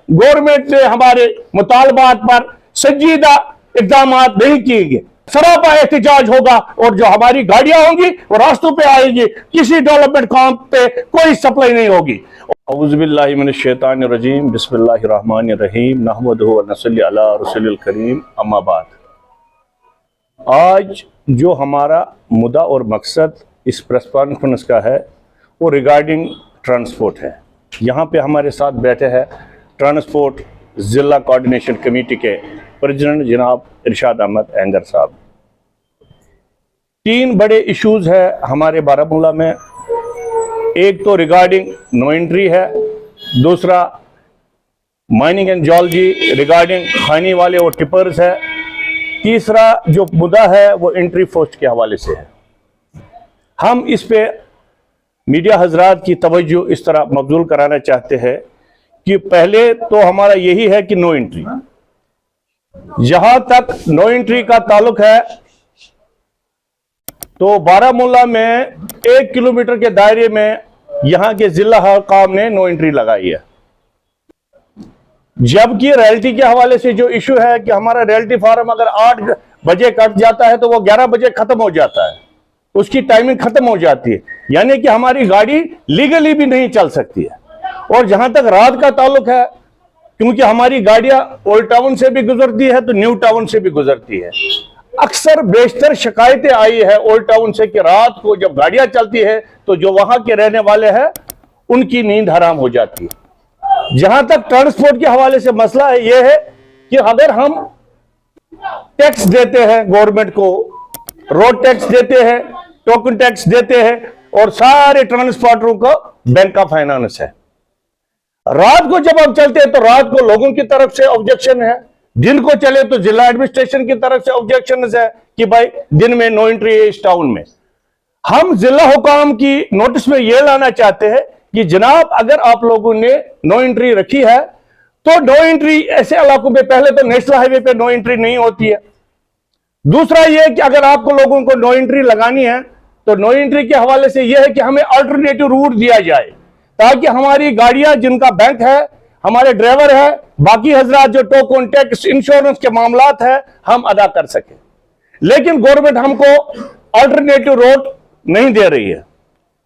Government ने हमारे मुतालबात पर संजीदा इकदाम नहीं किए गए। सरापा एहतजाज होगा और जो हमारी गाड़ियां होंगी वो रास्तों पे आएंगी, किसी डेवलपमेंट काम पे कोई सप्लाई नहीं होगी। औज़ुबिल्लाहि मिनश्शैतानिर्रजीम, बिस्मिल्लाहिर्रहमानिर्रहीम, नहमदुहु व नसल्ली अला रसूलिल करीम, अम्मा बाद। आज जो हमारा मुद्दा और मकसद इस प्रेस कॉन्फ्रेंस का है वो रिगार्डिंग ट्रांसपोर्ट है। यहाँ पे हमारे साथ बैठे हैं ट्रांसपोर्ट ज़िला कोऑर्डिनेशन कमेटी के प्रेसिडेंट जनाब इरशाद अहमद एंगर साहब। 3 बड़े इश्यूज़ है हमारे बारामूला में। एक तो रिगार्डिंग नो एंट्री है, दूसरा माइनिंग एंड जियोलॉजी रिगार्डिंग खानी वाले और टिपर्स है, तीसरा जो मुद्दा है वो एंट्री पोस्ट के हवाले से है। हम इस पे मीडिया हजरात की तवज्जो इस तरह मबजूल कराना चाहते हैं कि पहले तो हमारा यही है कि नो एंट्री। जहां तक नो एंट्री का ताल्लुक है तो बारामूला में 1 किलोमीटर के दायरे में यहां के जिला हकाम ने नो एंट्री लगाई है। जबकि रॉयल्टी के हवाले से जो इशू है कि हमारा रॉयल्टी फार्म अगर 8 बजे कट जाता है तो वो 11 बजे खत्म हो जाता है, उसकी टाइमिंग खत्म हो जाती है, यानी कि हमारी गाड़ी लीगली भी नहीं चल सकती है। और जहां तक रात का ताल्लुक है, क्योंकि हमारी गाड़ियां ओल्ड टाउन से भी गुजरती है तो न्यू टाउन से भी गुजरती है, अक्सर बेशतर शिकायतें आई है ओल्ड टाउन से कि रात को जब गाड़ियां चलती है तो जो वहां के रहने वाले हैं उनकी नींद हराम हो जाती है। जहां तक ट्रांसपोर्ट के हवाले से मसला है, यह है कि अगर हम टैक्स देते हैं गवर्नमेंट को, रोड टैक्स देते हैं, टोकन टैक्स देते हैं और सारे ट्रांसपोर्टरों को बैंक का फाइनेंस है, रात को जब हम चलते हैं तो रात को लोगों की तरफ से ऑब्जेक्शन है, दिन को चले तो जिला एडमिनिस्ट्रेशन की तरफ से ऑब्जेक्शन है कि भाई दिन में नो एंट्री है इस टाउन में। हम जिला हुकाम की नोटिस में यह लाना चाहते हैं कि जनाब अगर आप लोगों ने नो एंट्री रखी है तो नो एंट्री ऐसे इलाकों में, पहले तो नेशनल हाईवे पे नो एंट्री नहीं होती है। दूसरा यह कि अगर आपको लोगों को नो एंट्री लगानी है तो नो एंट्री के हवाले से यह है कि हमें अल्टरनेटिव रूट दिया जाए ताकि हमारी गाड़ियां जिनका बैंक है, हमारे ड्राइवर है, बाकी हजरात जो टोकन टैक्स इंश्योरेंस के मामलात है हम अदा कर सके। लेकिन गवर्नमेंट हमको अल्टरनेटिव रोड नहीं दे रही है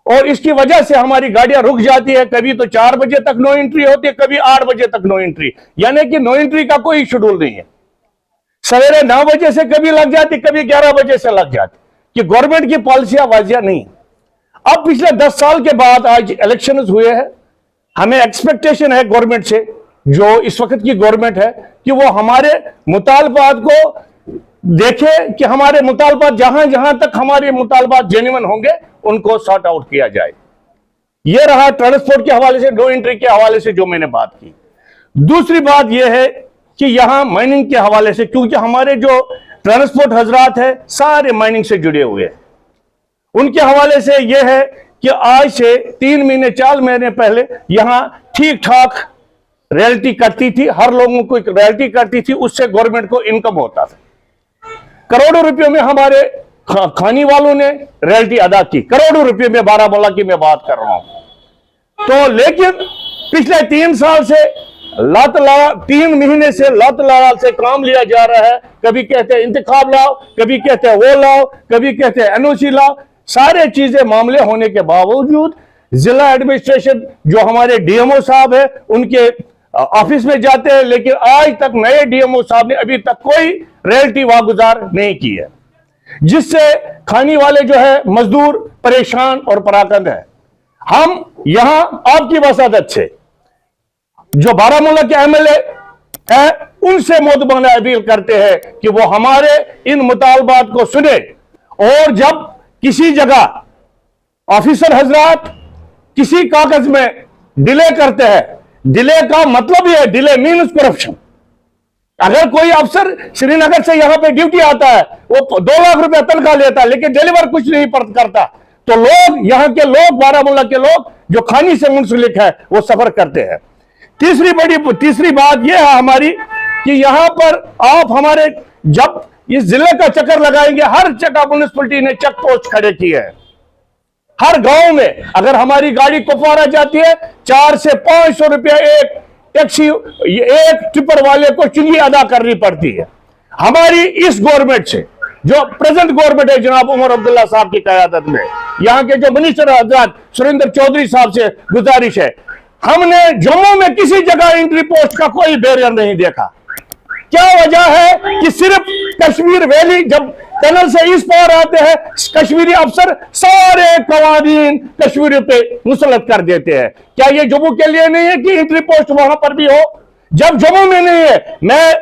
और इसकी वजह से हमारी गाड़ियां रुक जाती है। कभी तो 4 बजे तक नो एंट्री होती है, कभी 8 बजे तक नो एंट्री, यानी कि नो एंट्री का कोई शेड्यूल नहीं है। सवेरे 9 बजे से कभी लग जाती, कभी 11 बजे से लग जाती, कि गवर्नमेंट की पॉलिसियां वाजिया नहीं। अब पिछले 10 साल के बाद आज इलेक्शन हुए हैं, हमें एक्सपेक्टेशन है गवर्नमेंट से, जो इस वक्त की गवर्नमेंट है, कि वो हमारे मुतालबात को देखे कि हमारे मुतालबात जहां जहां तक हमारे मुतालबात जेन्युइन होंगे उनको सॉर्ट आउट किया जाए। यह रहा ट्रांसपोर्ट के हवाले से, नो एंट्री के हवाले से जो मैंने बात की। दूसरी बात यह है कि यहां माइनिंग के हवाले से, क्योंकि हमारे जो ट्रांसपोर्ट हजरात है सारे माइनिंग से जुड़े हुए हैं, उनके हवाले से यह है कि आज से 3 महीने 4 महीने पहले यहां ठीक ठाक रॉयल्टी कटती थी, हर लोगों को रॉयल्टी कटती थी, उससे गवर्नमेंट को इनकम होता था। करोड़ों रुपयों में हमारे खानी वालों ने रॉयल्टी अदा की, करोड़ों रुपए में बारामूला की मैं बात कर रहा हूं। तो लेकिन पिछले 3 साल से 3 महीने से लात से काम लिया जा रहा है। कभी कहते हैं इंतखाब लाओ, कभी कहते हैं वो लाओ, कभी कहते हैं एनओसी लाओ। सारे चीजें मामले होने के बावजूद जिला एडमिनिस्ट्रेशन जो हमारे डीएमओ साहब है उनके ऑफिस में जाते हैं, लेकिन आज तक नए डीएमओ साहब ने अभी तक कोई रॉयल्टी वागुजार नहीं की है, जिससे खानी वाले जो है मजदूर परेशान और पराकंद है। हम यहां आपकी वसादत से जो बारामूला के एमएलए है उनसे मोदबाना अपील करते हैं कि वो हमारे इन मुतालबात को सुने, और जब किसी जगह ऑफिसर हजरात किसी कागज में डिले करते हैं, डिले का मतलब ही है, डिले मीन्स करप्शन। अगर कोई अफसर श्रीनगर से यहां पे ड्यूटी आता है, वो 2 लाख रुपया तनख्वाह लेता है, लेकिन डिलीवर कुछ नहीं करता, तो लोग यहां के लोग, बारामूला के लोग जो खानी से मुंसलिक है वो सफर करते हैं। तीसरी बात यह है हमारी कि यहां पर आप हमारे जब इस जिले का चक्कर लगाएंगे, हर जगह म्युनिसिपैलिटी ने चेक पोस्ट खड़े किए हैं। हर गांव में अगर हमारी गाड़ी कुपवारा जाती है 400 से 500 रुपया एक टैक्सी एक टिपर वाले को चुंगी अदा करनी पड़ती है। हमारी इस गवर्नमेंट से, जो प्रेजेंट गवर्नमेंट है जनाब उमर अब्दुल्ला साहब की क़यादत में, यहाँ के जो मिनिस्टर हजरत सुरेंद्र चौधरी साहब से गुजारिश है, हमने जम्मू में किसी जगह एंट्री पोस्ट का कोई बैरियर नहीं देखा। क्या वजह है कि सिर्फ कश्मीर वैली जब टनल से इस पार आते हैं, कश्मीरी अफसर सारे कवानीन कश्मीर पे मुसलत कर देते हैं। क्या ये जम्मू के लिए नहीं है कि एंट्री पोस्ट वहां पर भी हो? जब जम्मू में नहीं है, मैं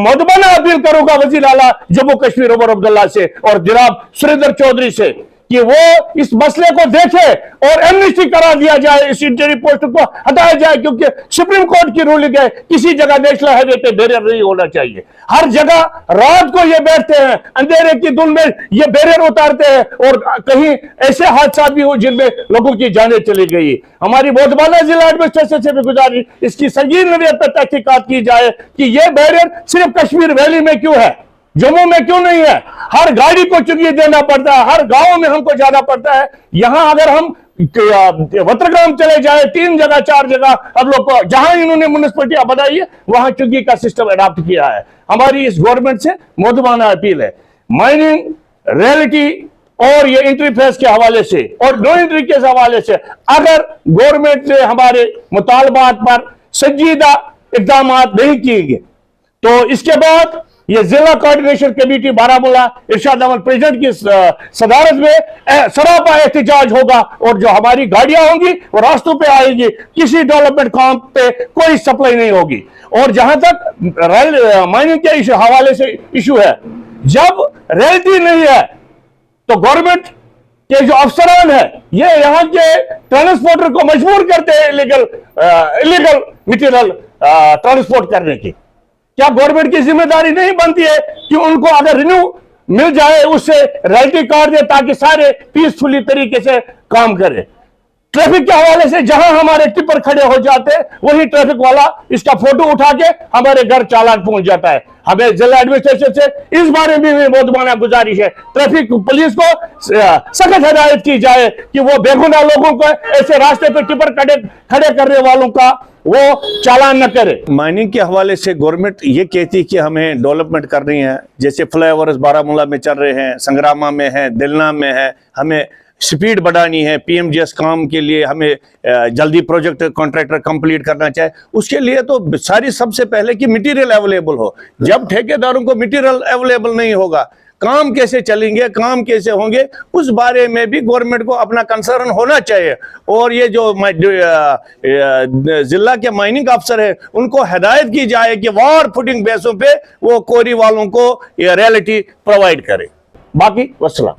मधुबना अपील करूंगा वजीर आला जम्मू कश्मीर उमर अब्दुल्ला से और जनाब सुरेंद्र चौधरी से कि वो इस मसले को देखे और एमनेस्टी करा दिया जाए, इस इंटरी पोस्ट को हटाया जाए, क्योंकि सुप्रीम कोर्ट की रूलिंग है किसी जगह नेशनल हाईवे पे बैरियर नहीं होना चाहिए। हर जगह रात को ये बैठते हैं, अंधेरे की धुंध में ये बैरियर उतारते हैं और कहीं ऐसे हादसा भी हो जिनमें लोगों की जानें चली गई। हमारी बोधबाला जिला एडमिनिस्ट्रेशन से भी गुजारिश, इसकी संगीन नज़र पर तहकीकात की जाए कि ये बैरियर सिर्फ कश्मीर वैली में क्यों है, जम्मू में क्यों नहीं है। हर गाड़ी को चुंगी देना पड़ता है, हर गांव में हमको जाना पड़ता है। यहां अगर हम वत्रग्राम चले जाए, 3 जगह 4 जगह अब लोग को जहां इन्होंने म्युनिसिपैलिटी बनाई है वहां चुंगी का सिस्टम अडॉप्ट किया है। हमारी इस गवर्नमेंट से मोदमाना अपील है, माइनिंग रियलिटी और ये एंट्री फेस के हवाले से और नो एंट्री के हवाले से अगर गवर्नमेंट ने हमारे मुतालबात पर संजीदा इकदाम नहीं किए गए तो इसके बाद ये जिला कोऑर्डिनेशन कमेटी बारामूला इरशाद अहमद प्रेसिडेंट की सदारत में सरापा एहतजाज होगा और जो हमारी गाड़ियां होंगी वो रास्तों पे आएगी, किसी डेवलपमेंट काम पे कोई सप्लाई नहीं होगी। और जहां तक माइनिंग के हवाले से इशू है, जब रियलिटी नहीं है तो गवर्नमेंट के जो अफसरान है ये यहाँ के ट्रांसपोर्टर को मजबूर करते हैं इलीगल मटेरियल ट्रांसपोर्ट करने की। क्या गवर्नमेंट की जिम्मेदारी नहीं बनती है कि उनको अगर रिन्यू मिल जाए उससे रॉयल्टी काट दे ताकि सारे पीसफुली तरीके से काम करें। ट्रैफिक के हवाले से जहां हमारे टिपर खड़े हो जाते हैं वही ट्रैफिक वाला इसका फोटो उठा के हमारे घर चालान पहुंच जाता है। हमें जिला एडमिनिस्ट्रेशन से इस बारे में भी बहुत बड़ा गुजारिश है, ट्रैफिक पुलिस को सख्त हिदायत की जाए कि वो बेगुनाह लोगों को ऐसे रास्ते पे टिपर खड़े करने वालों का वो चालान न करे। माइनिंग के हवाले से गवर्नमेंट ये कहती है कि हमें डेवलपमेंट करनी है, जैसे फ्लाईओवर्स बारामूला में चल रहे हैं, संग्रामा में है, दिलना में है, हमें स्पीड बढ़ानी है, पीएमजीएस काम के लिए हमें जल्दी प्रोजेक्ट कॉन्ट्रैक्टर कंप्लीट करना चाहिए। उसके लिए तो सारी सबसे पहले कि मटेरियल अवेलेबल हो। जब ठेकेदारों को मटेरियल अवेलेबल नहीं होगा, काम कैसे चलेंगे, काम कैसे होंगे, उस बारे में भी गवर्नमेंट को अपना कंसर्न होना चाहिए। और ये जो जिला के माइनिंग अफसर है उनको हिदायत की जाए कि वार फुटिंग बेसों पे वो कोरी वालों को ये रियलिटी प्रोवाइड करे। बाकी वस्सलाम।